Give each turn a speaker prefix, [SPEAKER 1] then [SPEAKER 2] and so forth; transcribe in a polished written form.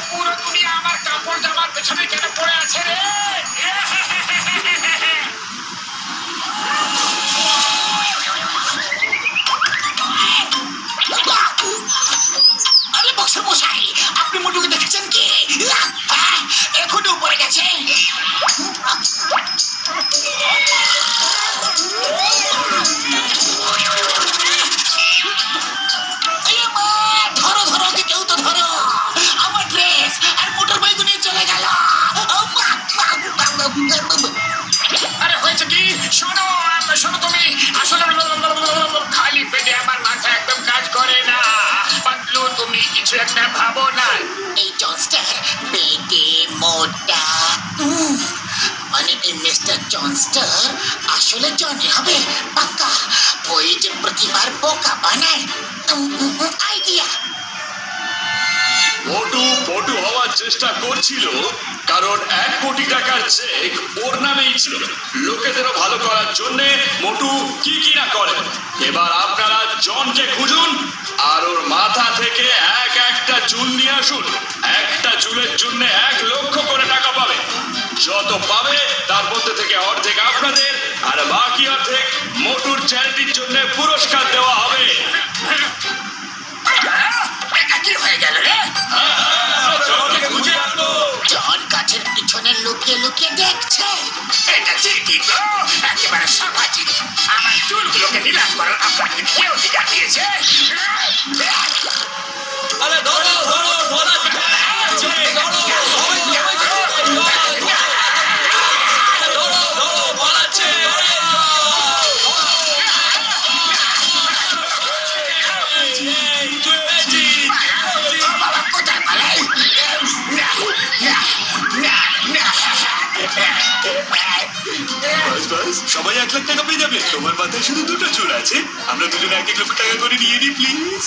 [SPEAKER 1] পুরো দুনিয়া আমার কাপড় জামার পেছনে কেন পড়ে আছে রে?
[SPEAKER 2] আরে বক্সের মশাই, আপনি মোটুকে দেখেছেন কি? এখনই উপরে গেছে। ধরো ধরো, ওকে কেউ তো ধরো। আমার ড্রেস আর মোটর বাইক নিয়ে চলে গেল।
[SPEAKER 1] আরে হয়েছে কি? শোনো শোনো, তুমি আসলে খালি পেটে আমার মাথা একদম কাজ করে না। পাতলু, তুমি কিছু একটা ভাবো না।
[SPEAKER 2] এই জনস্টার পেটে মোটা, মানে এই মিস্টার জনস্টার আসলে জনি হবে পাক্কা। ওই যে প্রতিবার বোকা বানায়। আইডিয়া।
[SPEAKER 3] মোটু পটু হওয়ার চেষ্টা করছিল, কারণ 1 কোটি টাকার চেক ওর নামেই ছিল। লোকেদেরও ভালো করার জন্য মোটু কি কি না করে। এবার আপনারা জনকে খুঁজুন আর ওর মাথা থেকে একটা চুল নিয়ে আসুন। একটা চুলের জন্য 1 লক্ষ করে টাকা পাবে। যত পাবে তার মধ্যে থেকে অর্ধেক আপনাদের আর বাকি অর্ধেক মোটুর চ্যারিটির জন্য পুরস্কার দেওয়া হবে।
[SPEAKER 1] এটা কি হয়ে গেল রে?
[SPEAKER 2] জন গাছের পিছনে লুকিয়ে লুকিয়ে দেখছে।
[SPEAKER 1] এটা ঠিক তো, একেবারে সামাজিক। আমার চুলগুলোকে নিলাম করার আপনাকে কেউ অধিকার দিয়েছে?
[SPEAKER 4] আরে ধরো ধরো, ধরা
[SPEAKER 1] কোথায় পালাই?
[SPEAKER 3] সবাই 1 লাখ টাকা পেয়ে যাবে। তোমার মাথায় শুধু 2টা চুল আছে। আমরা দুজনে 1 লক্ষ টাকা করে নিয়ে নিই প্লিজ।